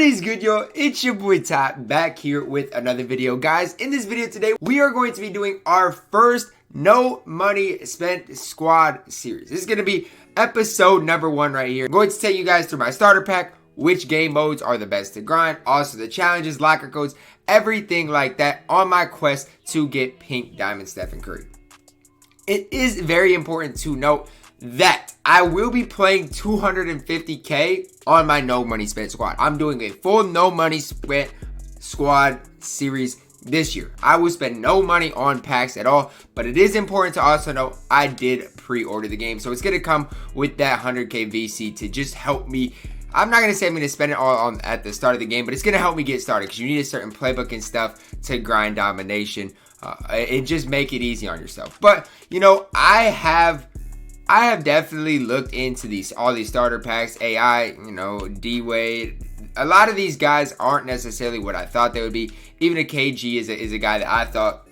is good, y'all? It's your boy Ty back here with another video. Guys, in this video today, we are going to be doing our first no money spent squad series. This is going to be episode number 1 right here. I'm going to take you guys through my starter pack, which game modes are the best to grind, also the challenges, locker codes, everything like that on my quest to get pink diamond Stephen Curry. It is very important to note that I will be playing 250k on my no money spent squad. I'm doing a full no money spent squad series this year. I will spend no money on packs at all, but it is important to also know I did pre-order the game, so it's going to come with that 100k VC to just help me. I'm not going to say I'm going to spend it all on at the start of the game, but it's going to help me get started because you need a certain playbook and stuff to grind domination. It just make it easy on yourself. But, you know, I have definitely looked into all these starter packs, AI, you know, D-Wade. A lot of these guys aren't necessarily what I thought they would be. Even a KG is a guy that I thought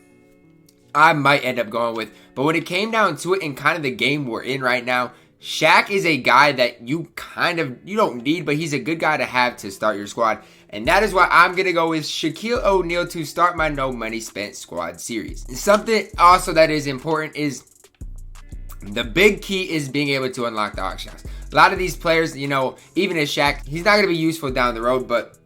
I might end up going with. But when it came down to it in kind of the game we're in right now, Shaq is a guy that you don't need, but he's a good guy to have to start your squad. And that is why I'm going to go with Shaquille O'Neal to start my no money spent squad series. And something also that is important is the big key is being able to unlock the auction house. A lot of these players, you know, even as Shaq, he's not going to be useful down the road, but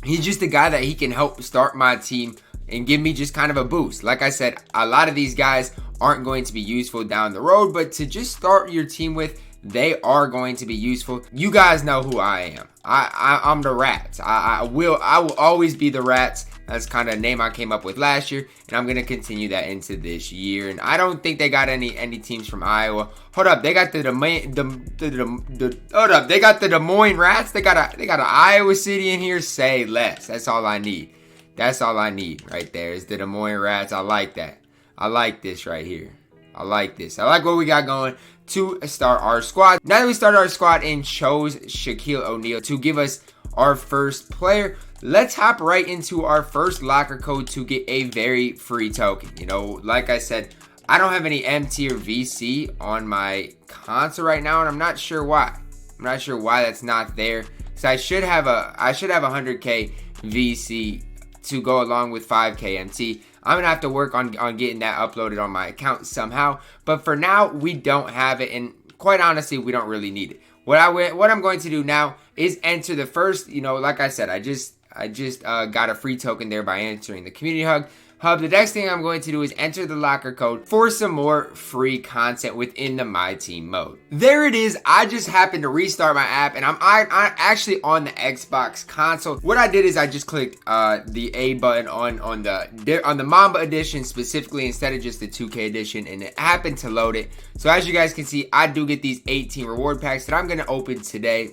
he's just a guy that he can help start my team and give me just kind of a boost. Like I said, a lot of these guys aren't going to be useful down the road, but to just start your team with, they are going to be useful. You guys know who I am. I'm the Rats. I will always be the Rats. That's kind of a name I came up with last year, and I'm gonna continue that into this year. And I don't think they got any teams from Iowa. Hold up, they got the Des Moines Rats. They got an Iowa City in here. Say less. That's all I need. That's all I need right there is the Des Moines Rats. I like that. I like this right here. I like this. I like what we got going to start our squad. Now that we started our squad and chose Shaquille O'Neal to give us our first player, let's hop right into our first locker code to get a very free token. You know, like I said, I don't have any MT or VC on my console right now, and I'm not sure why. I'm not sure why that's not there. So I should have a 100k VC to go along with 5k MT. I'm gonna have to work on getting that uploaded on my account somehow. But for now, we don't have it, and quite honestly, we don't really need it. What I'm going to do now is enter the first. You know, like I said, I just got a free token there by entering the community hub. The next thing I'm going to do is enter the locker code for some more free content within the MyTEAM mode. There it is. I just happened to restart my app, and I'm actually on the Xbox console. What I did is I just clicked the A button on the Mamba edition specifically instead of just the 2K edition, and it happened to load it. So as you guys can see, I do get these 18 reward packs that I'm going to open today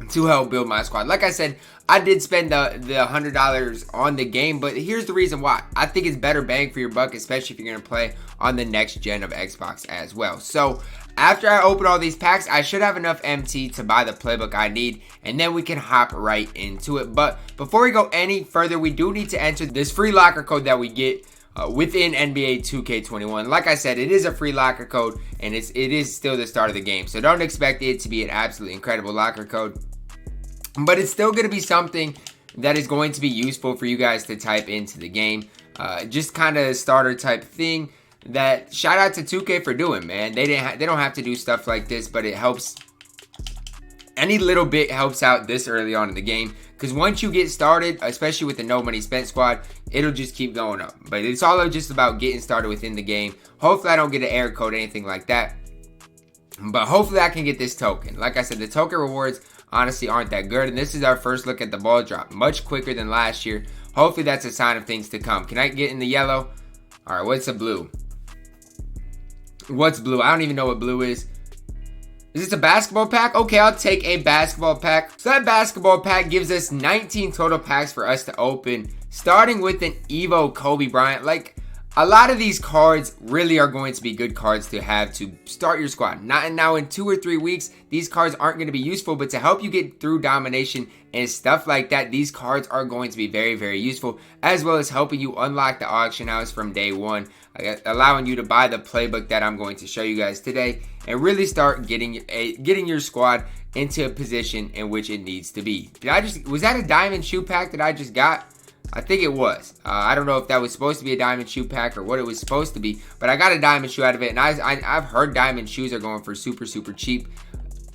to help build my squad. Like I said, I did spend the $100 on the game, but here's the reason why. I think it's better bang for your buck, especially if you're going to play on the next gen of Xbox as well. So after I open all these packs, I should have enough MT to buy the playbook I need, and then we can hop right into it. But before we go any further, we do need to enter this free locker code that we get within NBA 2K21. Like I said, it is a free locker code, and it is still the start of the game. So don't expect it to be an absolutely incredible locker code. But it's still going to be something that is going to be useful for you guys to type into the game. Just kind of a starter type thing that shout out to 2K for doing, man. They don't have to do stuff like this, but it helps. Any little bit helps out this early on in the game. Because once you get started, especially with the no money spent squad, it'll just keep going up. But it's all just about getting started within the game. Hopefully I don't get an error code or anything like that. But hopefully I can get this token. Like I said, the token rewards honestly aren't that good, and this is our first look at the ball drop, much quicker than last year. Hopefully that's a sign of things to come. Can I get in the yellow? All right, what's a blue? What's blue? I don't even know what blue is. Is this a basketball pack? Okay, I'll take a basketball pack. So that basketball pack gives us 19 total packs for us to open, starting with an Evo Kobe Bryant. Like, a lot of these cards really are going to be good cards to have to start your squad. Now in 2 or 3 weeks, these cards aren't going to be useful, but to help you get through domination and stuff like that, these cards are going to be very, very useful, as well as helping you unlock the auction house from day one, allowing you to buy the playbook that I'm going to show you guys today, and really start getting your squad into a position in which it needs to be. Was that a diamond shoe pack that I just got? I think it was. I don't know if that was supposed to be a diamond shoe pack or what it was supposed to be, but I got a diamond shoe out of it, and I've heard diamond shoes are going for super, super cheap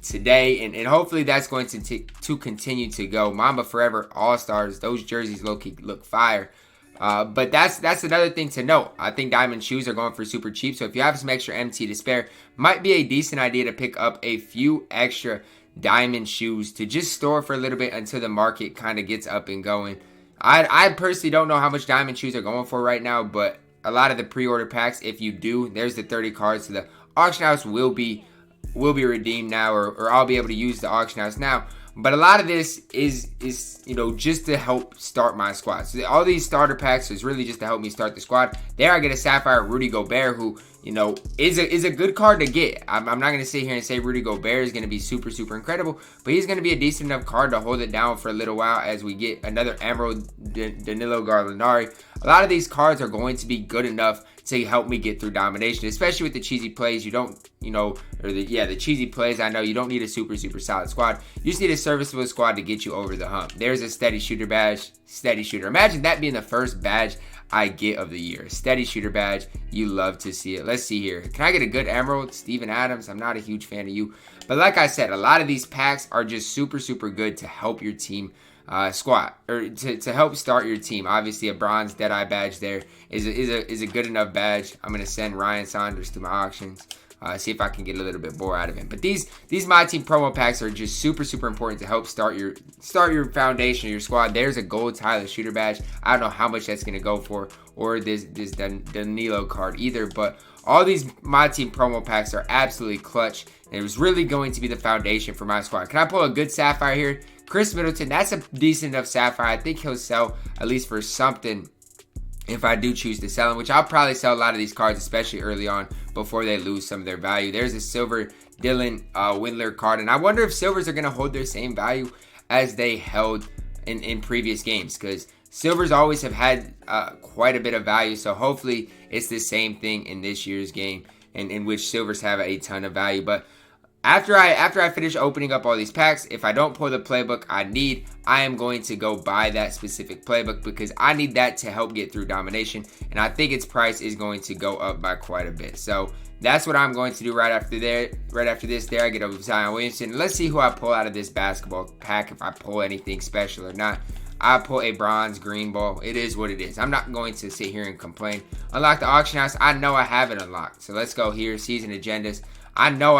today, and hopefully that's going to continue to go. Mamba Forever All-Stars, those jerseys low-key look fire. But that's another thing to note. I think diamond shoes are going for super cheap, so if you have some extra MT to spare, might be a decent idea to pick up a few extra diamond shoes to just store for a little bit until the market kind of gets up and going. I personally don't know how much diamond shoes are going for right now, but a lot of the pre-order packs, if you do, there's the 30 cards. So the auction house will be redeemed now, or I'll be able to use the auction house now. But a lot of this is just to help start my squad. So all these starter packs is really just to help me start the squad. There I get a Sapphire Rudy Gobert, who is a good card to get. I'm not going to sit here and say Rudy Gobert is going to be super, super incredible, but he's going to be a decent enough card to hold it down for a little while as we get another Emerald Danilo Gallinari. A lot of these cards are going to be good enough to help me get through Domination, especially with the cheesy plays. You don't, the cheesy plays. I know you don't need a super, super solid squad. You just need a serviceable squad to get you over the hump. There's a steady shooter badge, steady shooter. Imagine that being the first badge I get of the year. Steady shooter badge. You love to see it. Let's see here. Can I get a good Emerald? Steven Adams. I'm not a huge fan of you. But like I said, a lot of these packs are just super, super good to help your team squad, or to help start your team. Obviously, a bronze Deadeye badge there is a good enough badge. I'm going to send Ryan Saunders to my auctions. See if I can get a little bit more out of him. But these MyTEAM promo packs are just super, super important to help start your foundation of your squad. There's a gold Tyler shooter badge. I don't know how much that's going to go for, or this Danilo card either. But all these MyTEAM promo packs are absolutely clutch. And it was really going to be the foundation for my squad. Can I pull a good Sapphire here? Chris Middleton, that's a decent enough Sapphire. I think he'll sell at least for something if I do choose to sell him, which I'll probably sell a lot of these cards, especially early on, before they lose some of their value. There's a silver Dylan Windler card, and I wonder if silvers are going to hold their same value as they held in previous games, because silvers always have had quite a bit of value, so hopefully it's the same thing in this year's game, in which silvers have a ton of value. But after I finish opening up all these packs, if I don't pull the playbook I am going to go buy that specific playbook, because I need that to help get through Domination, and I think its price is going to go up by quite a bit. So that's what I'm going to do right after this. There I get a Zion Williamson. Let's see who I pull out of this basketball pack, if I pull anything special or not. I pull a bronze green ball. It is what it is. I'm not going to sit here and complain. Unlock the auction house. I know I have it unlocked. So let's go here. Season agendas. I know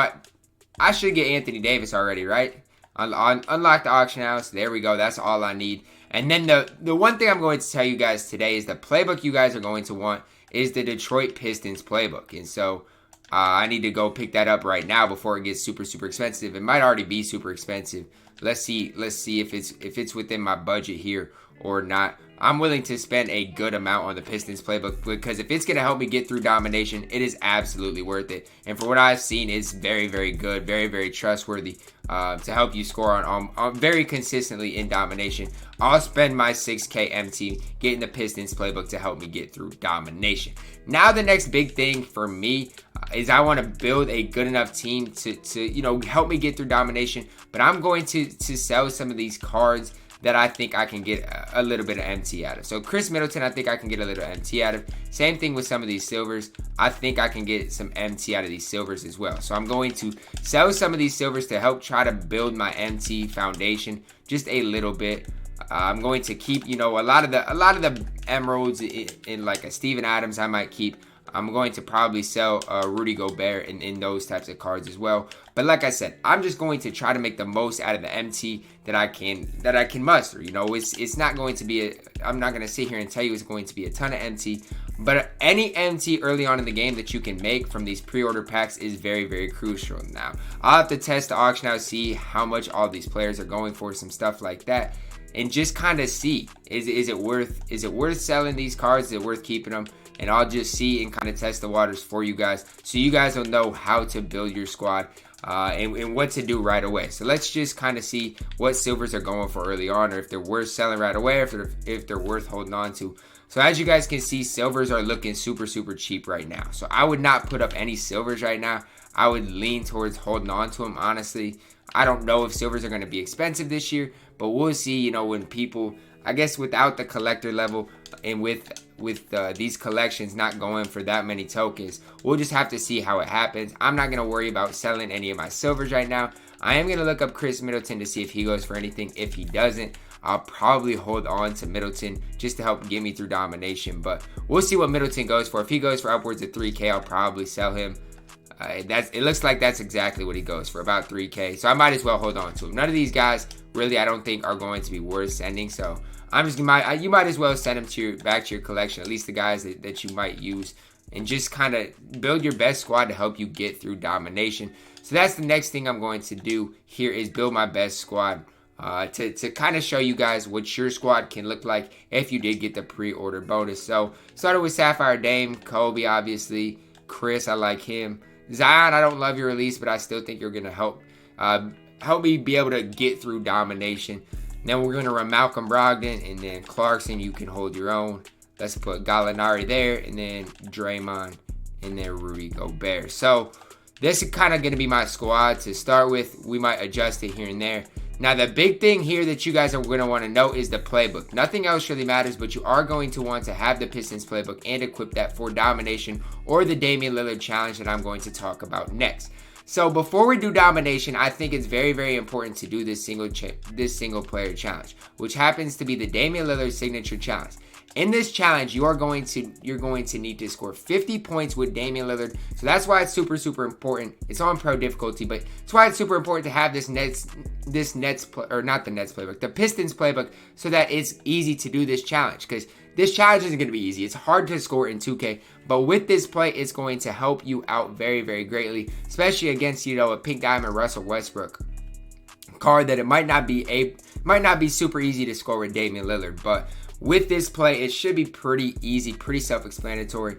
I should get Anthony Davis already, right? Unlock the auction house. There we go. That's all I need. And then the one thing I'm going to tell you guys today is the playbook you guys are going to want is the Detroit Pistons playbook. And so I need to go pick that up right now before it gets super, super expensive. It might already be super expensive. Let's see if it's within my budget here or not. I'm willing to spend a good amount on the Pistons playbook, because if it's going to help me get through Domination, it is absolutely worth it. And for what I've seen, it's very, very good, very, very trustworthy to help you score on very consistently in Domination. I'll spend my 6K MT getting the Pistons playbook to help me get through Domination. Now the next big thing for me is I want to build a good enough team to help me get through Domination. But I'm going to sell some of these cards that I think I can get a little bit of MT out of. So Chris Middleton, I think I can get a little MT out of. Same thing with some of these silvers. I think I can get some MT out of these silvers as well. So I'm going to sell some of these silvers to help try to build my MT foundation just a little bit. I'm going to keep, a lot of the emeralds in like a Steven Adams I might keep. I'm going to probably sell Rudy Gobert in those types of cards as well. But like I said, I'm just going to try to make the most out of the MT that I can muster. It's not going to be I'm not going to sit here and tell you it's going to be a ton of MT, but any MT early on in the game that you can make from these pre-order packs is very, very crucial. Now, I'll have to test the auction out, see how much all these players are going for, some stuff like that, and just kind of see is it worth selling these cards? Is it worth keeping them? And I'll just see and kind of test the waters for you guys, so you guys will know how to build your squad and what to do right away. So let's just kind of see what silvers are going for early on, or if they're worth selling right away, or if they're worth holding on to. So as you guys can see, silvers are looking super, super cheap right now. So I would not put up any silvers right now. I would lean towards holding on to them, honestly. I don't know if silvers are going to be expensive this year, but we'll see, you know, when people, I guess without the collector level and with these collections not going for that many tokens, we'll just have to see how it happens. I'm not going to worry about selling any of my silvers right now. I am going to look up Chris Middleton to see if he goes for anything. If he doesn't, I'll probably hold on to Middleton just to help get me through domination. But we'll see what Middleton goes for. If he goes for upwards of 3K, I'll probably sell him. It looks like that's exactly what he goes for, about 3K. So I might as well hold on to him. None of these guys really, I don't think, are going to be worth sending. So you might as well send them back to your collection, at least the guys that you might use, and just kind of build your best squad to help you get through domination. So that's the next thing I'm going to do here, is build my best squad to kind of show you guys what your squad can look like if you did get the pre-order bonus. So started with Sapphire, Dame, Kobe, obviously, Chris, I like him. Zion, I don't love your release, but I still think you're going to help me be able to get through domination. Then we're going to run Malcolm Brogdon, and then Clarkson, you can hold your own. Let's put Gallinari there, and then Draymond, and then Rudy Gobert. So this is kind of going to be my squad to start with. We might adjust it here and there. Now, the big thing here that you guys are going to want to know is the playbook. Nothing else really matters, but you are going to want to have the Pistons playbook and equip that for domination or the Damian Lillard challenge that I'm going to talk about next. So before we do domination, I think it's very, very important to do this single player challenge, which happens to be the Damian Lillard signature challenge. In this challenge, you're going to need to score 50 points with Damian Lillard. So that's why it's super, super important. It's on pro difficulty, but it's why it's super important to have the Pistons playbook, so that it's easy to do this challenge. Because this challenge isn't going to be easy. It's hard to score in 2K, but with this play, it's going to help you out very, very greatly, especially against, you know, a pink diamond Russell Westbrook card that it might not be super easy to score with Damian Lillard, but with this play, it should be pretty easy, pretty self-explanatory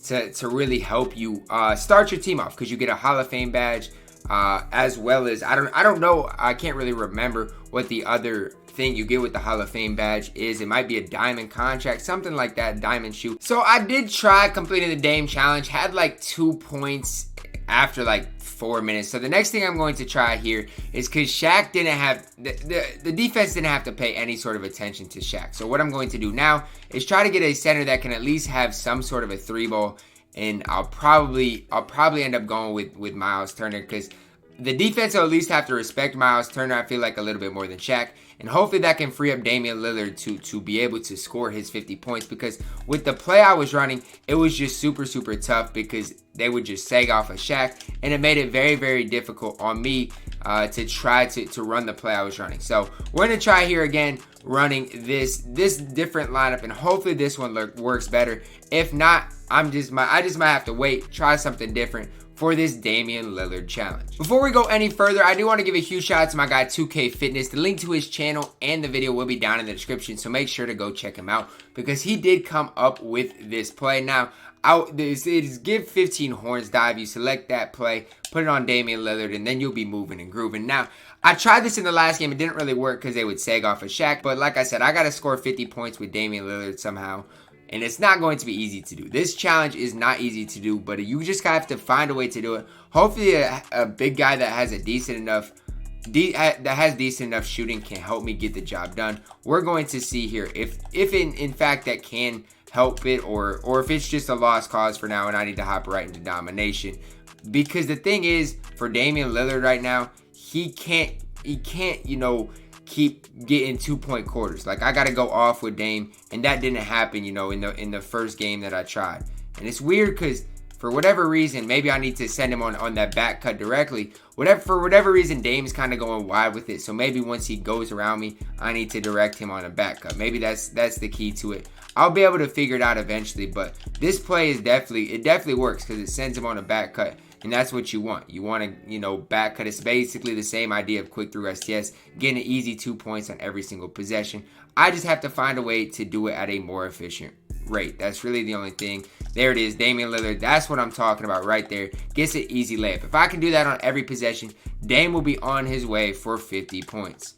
to really help you start your team off, because you get a Hall of Fame badge, as well as I don't know, I can't really remember what the other thing you get with the Hall of Fame badge is. It might be a diamond contract, something like that, diamond shoe. So I did try completing the Dame challenge, had like 2 points after like 4 minutes. So the next thing I'm going to try here is, because Shaq didn't have the defense didn't have to pay any sort of attention to Shaq. So what I'm going to do now is try to get a center that can at least have some sort of a 3-ball, and I'll probably end up going with Miles Turner, because the defense will at least have to respect Miles Turner, I feel like, a little bit more than Shaq. And hopefully that can free up Damian Lillard to be able to score his 50 points. Because with the play I was running, it was just super, super tough, because they would just sag off of Shaq. And it made it very, very difficult on me to try to run the play I was running. So we're going to try here again, running this different lineup. And hopefully this one works better. If not, I just might have to wait, try something different for this Damian Lillard challenge. Before we go any further, I do want to give a huge shout out to my guy 2K Fitness. The link to his channel and the video will be down in the description, so make sure to go check him out, because he did come up with this play. Now, it is give 15 horns dive. You select that play, put it on Damian Lillard, and then you'll be moving and grooving. Now, I tried this in the last game. It didn't really work because they would sag off of Shaq, but like I said, I got to score 50 points with Damian Lillard somehow. And it's not going to be easy to do. This challenge is not easy to do, but you just have to find a way to do it. Hopefully a big guy that has decent enough shooting can help me get the job done. We're going to see here if in fact that can help it, or if it's just a lost cause for now and I need to hop right into domination. Because the thing is, for Damian Lillard right now, he can't, you know, keep getting 2-point quarters. Like, I got to go off with Dame, and that didn't happen, you know, in the first game that I tried. And it's weird because for whatever reason, maybe I need to send him on that back cut directly. For whatever reason, Dame's kind of going wide with it. So maybe once he goes around me, I need to direct him on a back cut. Maybe that's the key to it. I'll be able to figure it out eventually, but this play is definitely works, because it sends him on a back cut. And that's what you want. You want to, you know, back cut. It's basically the same idea of quick through STS, getting an easy 2 points on every single possession. I just have to find a way to do it at a more efficient rate. That's really the only thing. There it is, Damian Lillard. That's what I'm talking about right there. Gets an easy layup. If I can do that on every possession, Dame will be on his way for 50 points.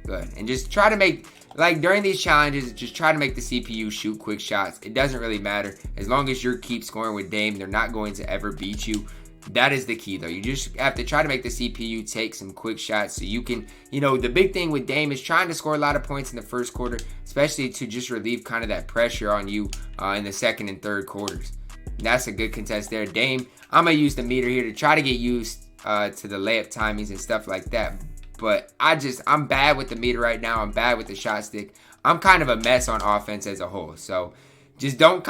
Good. And just try to make, like, during these challenges, just try to make the CPU shoot quick shots. It doesn't really matter. As long as you keep scoring with Dame, they're not going to ever beat you. That is the key, though. You just have to try to make the CPU take some quick shots so you can, the big thing with Dame is trying to score a lot of points in the first quarter, especially to just relieve kind of that pressure on you in the second and third quarters. That's a good contest there. Dame, I'm going to use the meter here to try to get used to the layup timings and stuff like that. But I'm bad with the meter right now. I'm bad with the shot stick. I'm kind of a mess on offense as a whole. So just don't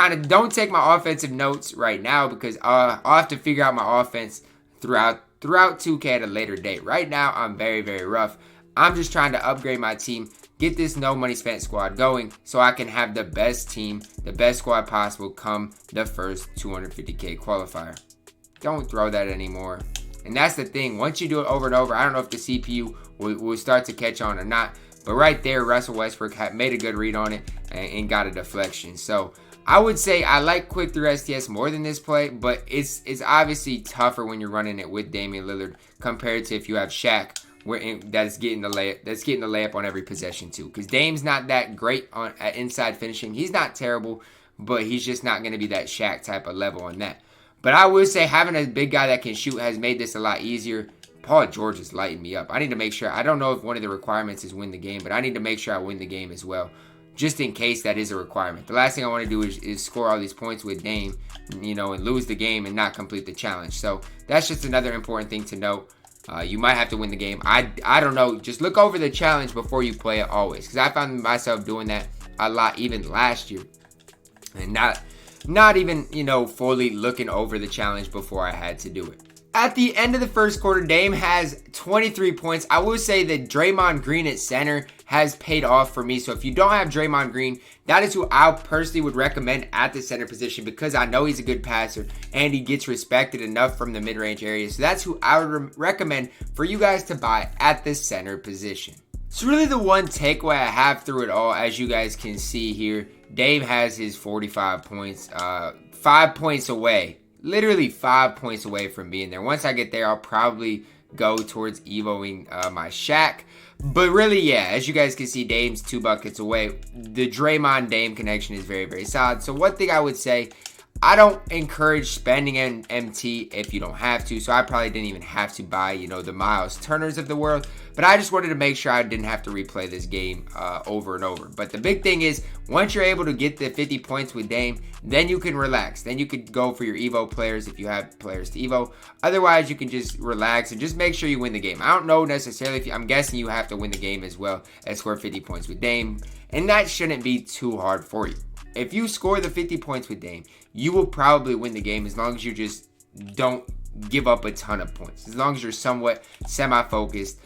take my offensive notes right now because I'll have to figure out my offense throughout 2K at a later date. Right now, I'm very, very rough. I'm just trying to upgrade my team, get this no money spent squad going so I can have the best team, the best squad possible come the first 250K qualifier. Don't throw that anymore. And that's the thing. Once you do it over and over, I don't know if the CPU will start to catch on or not. But right there, Russell Westbrook made a good read on it and got a deflection. So I would say I like quick through STS more than this play, but it's obviously tougher when you're running it with Damian Lillard compared to if you have Shaq, that's getting the layup on every possession too. Because Dame's not that great at inside finishing. He's not terrible, but he's just not going to be that Shaq type of level on that. But I would say having a big guy that can shoot has made this a lot easier. Paul George is lighting me up. I need to make sure. I don't know if one of the requirements is win the game, but I need to make sure I win the game as well, just in case that is a requirement. The last thing I want to do is score all these points with Dame, and lose the game and not complete the challenge. So that's just another important thing to note. You might have to win the game. I don't know. Just look over the challenge before you play it always, because I found myself doing that a lot even last year, and not even fully looking over the challenge before I had to do it. At the end of the first quarter, Dame has 23 points. I will say that Draymond Green at center has paid off for me. So if you don't have Draymond Green, that is who I personally would recommend at the center position because I know he's a good passer and he gets respected enough from the mid-range area. So that's who I would recommend for you guys to buy at the center position. So really the one takeaway I have through it all, as you guys can see here, Dame has his 45 points, 5 points away. Literally 5 points away from being there. Once I get there, I'll probably go towards evoing my Shaq. But really, yeah, as you guys can see, Dame's 2 buckets away. The Draymond Dame connection is very, very solid. So one thing I would say, I don't encourage spending an MT if you don't have to. So I probably didn't even have to buy, the Miles Turners of the world. But I just wanted to make sure I didn't have to replay this game over and over. But the big thing is, once you're able to get the 50 points with Dame, then you can relax. Then you could go for your Evo players if you have players to Evo. Otherwise, you can just relax and just make sure you win the game. I don't know necessarily if I'm guessing you have to win the game as well as score 50 points with Dame. And that shouldn't be too hard for you. If you score the 50 points with Dame, you will probably win the game as long as you just don't give up a ton of points. As long as you're somewhat semi-focused.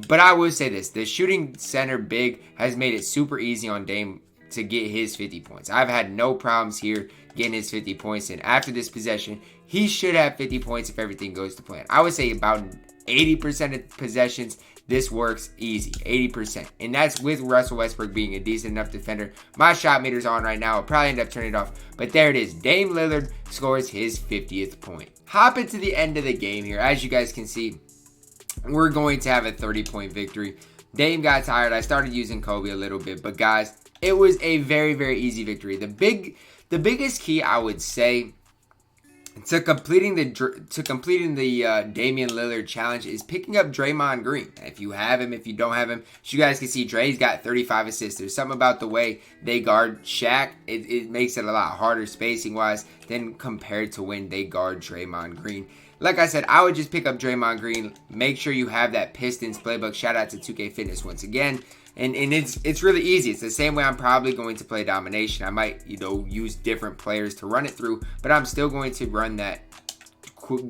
But I will say this, the shooting center big has made it super easy on Dame to get his 50 points. I've had no problems here getting his 50 points. And after this possession, he should have 50 points if everything goes to plan. I would say about 80% of possessions, this works easy, 80%. And that's with Russell Westbrook being a decent enough defender. My shot meter's on right now. I'll probably end up turning it off. But there it is. Dame Lillard scores his 50th point. Hop into the end of the game here. As you guys can see, we're going to have a 30-point victory. Dame got tired. I started using Kobe a little bit. But guys, it was a very, very easy victory. The biggest key, I would say, to completing the Damian Lillard challenge is picking up Draymond Green. If you have him, if you don't have him, as you guys can see, Dre's got 35 assists. There's something about the way they guard Shaq. It makes it a lot harder spacing-wise than compared to when they guard Draymond Green. Like I said, I would just pick up Draymond Green. Make sure you have that Pistons playbook. Shout out to 2K Fitness once again. And it's really easy. It's the same way I'm probably going to play Domination. I might, use different players to run it through, but I'm still going to run that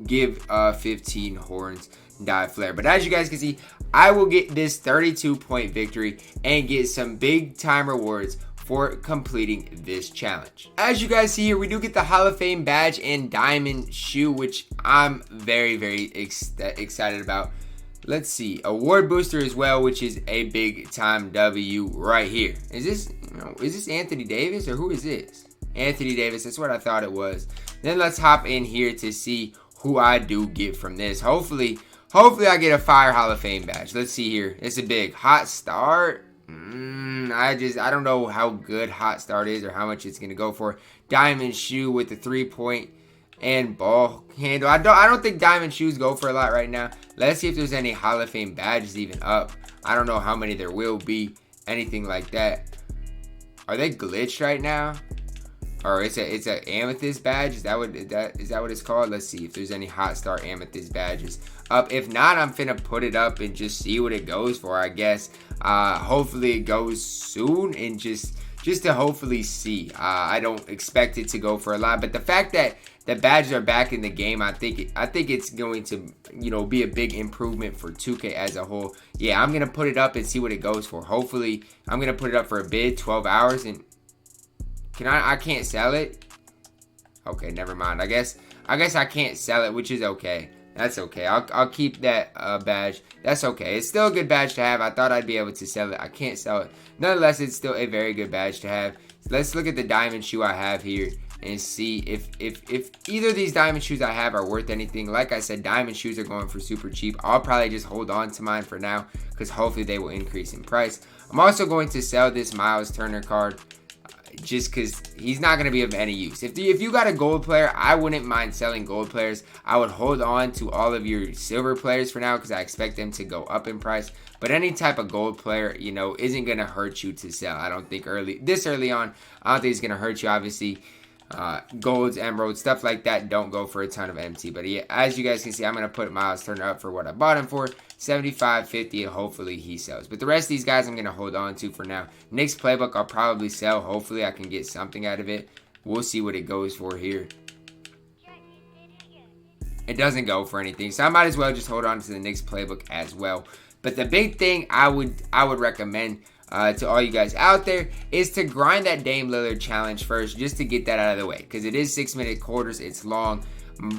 give 15 horns dive flare. But as you guys can see, I will get this 32-point victory and get some big time rewards for completing this challenge. As you guys see here, we do get the Hall of Fame badge and diamond shoe, which I'm very, very excited about. Let's see, award booster as well, which is a big time W right here. Is this Anthony Davis or who is this? Anthony Davis, that's what I thought it was. Then let's hop in here to see who I do get from this. Hopefully I get a Fire Hall of Fame badge. Let's see here. It's a big hot start. I don't know how good hot start is or how much it's going to go for. Diamond shoe with the 3-point and ball handle. I don't think diamond shoes go for a lot right now. Let's see if there's any Hall of Fame badges even up. I don't know how many there will be, anything like that. Are they glitched right now? Or it's a amethyst badge. Is that what it's called? Let's see if there's any hot star amethyst badges up. If not, I'm finna put it up and just see what it goes for, I guess. Hopefully it goes soon, and just to hopefully see. I don't expect it to go for a lot, but the fact that the badges are back in the game, I think it's going to, you know, be a big improvement for 2K as a whole. Yeah, I'm gonna put it up and see what it goes for. Hopefully, I'm gonna put it up for a bid, 12 hours, and I can't sell it. Okay, never mind. I guess I can't sell it, which is okay. That's okay. I'll keep that badge. That's okay. It's still a good badge to have. I thought I'd be able to sell it. I can't sell it. Nonetheless, it's still a very good badge to have. So let's look at the diamond shoe I have here and see if either of these diamond shoes I have are worth anything. Like I said, diamond shoes are going for super cheap. I'll probably just hold on to mine for now because hopefully they will increase in price. I'm also going to sell this Miles Turner card, just because he's not going to be of any use. If you got a gold player, I wouldn't mind selling gold players. I would hold on to all of your silver players for now because I expect them to go up in price. But any type of gold player, you know, isn't going to hurt you to sell. I don't think this early on, I don't think it's going to hurt you. Obviously, golds, emeralds, stuff like that don't go for a ton of MT. But yeah, as you guys can see, I'm going to put Miles Turner up for what I bought him for, 75.50, and hopefully he sells. But the rest of these guys I'm going to hold on to for now. Knicks playbook I'll probably sell. Hopefully I can get something out of it. We'll see what it goes for here. It doesn't go for anything, so I might as well just hold on to the Knicks playbook as well. But the big thing I would recommend to all you guys out there is to grind that Dame Lillard challenge first, just to get that out of the way, because it is 6-minute quarters. It's long,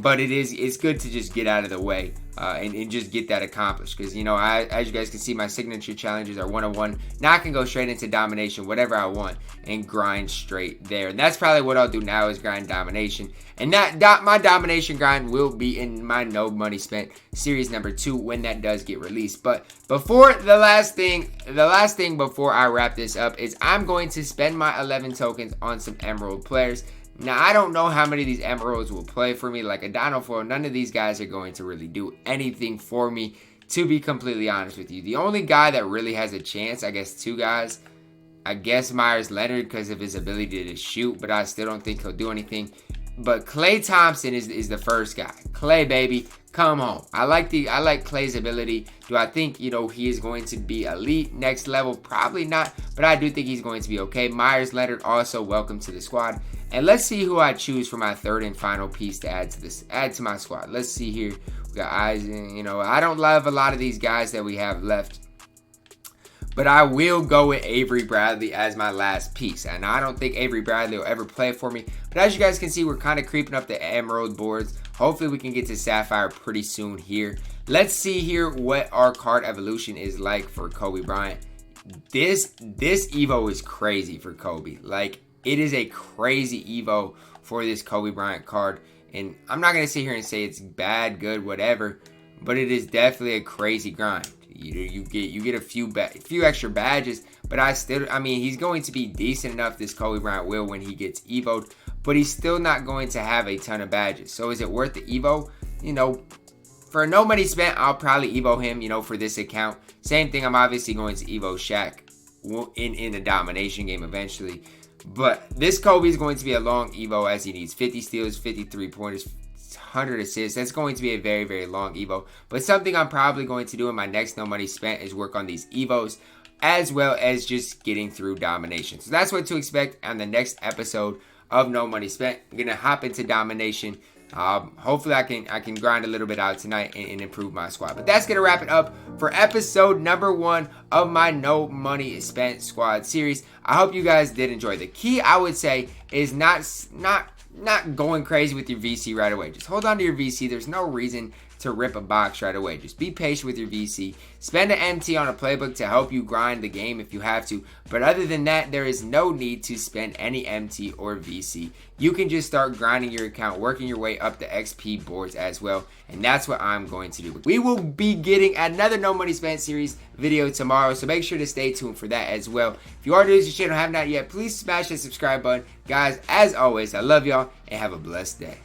but it's good to just get out of the way and just get that accomplished, because, you know, as you guys can see, my signature challenges are 101. Now I can go straight into domination, whatever I want, and grind straight there. And that's probably what I'll do now, is grind domination. And my domination grind will be in my No Money Spent series number 2 when that does get released. But before the last thing before I wrap this up is I'm going to spend my 11 tokens on some emerald players. Now, I don't know how many of these emeralds will play for me. Like a Dino Foil, none of these guys are going to really do anything for me, to be completely honest with you. The only guy that really has a chance, I guess 2 guys, I guess Myers Leonard because of his ability to shoot, but I still don't think he'll do anything. But Klay Thompson is the first guy. Klay, baby, come home. I like Klay's ability. Do I think, you know, he is going to be elite next level? Probably not, but I do think he's going to be okay. Myers Leonard also welcome to the squad. And let's see who I choose for my third and final piece to add to my squad. Let's see here. We got Eisen. You know, I don't love a lot of these guys that we have left, but I will go with Avery Bradley as my last piece. And I don't think Avery Bradley will ever play for me. But as you guys can see, we're kind of creeping up the emerald boards. Hopefully we can get to Sapphire pretty soon here. Let's see here what our card evolution is like for Kobe Bryant. This Evo is crazy for Kobe. Like, it is a crazy Evo for this Kobe Bryant card. And I'm not going to sit here and say it's bad, good, whatever, but it is definitely a crazy grind. You get a few extra badges, but I mean, he's going to be decent enough, this Kobe Bryant will, when he gets Evo'd, but he's still not going to have a ton of badges. So is it worth the Evo? You know, for no money spent, I'll probably Evo him, you know, for this account. Same thing, I'm obviously going to Evo Shaq in the domination game eventually. But this Kobe is going to be a long Evo, as he needs 50 steals, 53 pointers, 100 assists. That's going to be a very, very long Evo. But something I'm probably going to do in my next No Money Spent is work on these Evos, as well as just getting through domination. So that's what to expect on the next episode of No Money Spent. I'm going to hop into domination. Hopefully I can grind a little bit out tonight and improve my squad. But that's going to wrap it up for episode number 1 of my No Money Spent squad series. I hope you guys did enjoy. The key, I would say, is not going crazy with your VC right away. Just hold on to your VC. There's no reason to rip a box right away. Just be patient with your VC. Spend an MT on a playbook to help you grind the game if you have to. But other than that, there is no need to spend any MT or VC. You can just start grinding your account, working your way up the XP boards as well. And that's what I'm going to do. We will be getting another No Money Spent series video tomorrow, so make sure to stay tuned for that as well. If you are new to this channel and have not yet, please smash that subscribe button. Guys, as always, I love y'all and have a blessed day.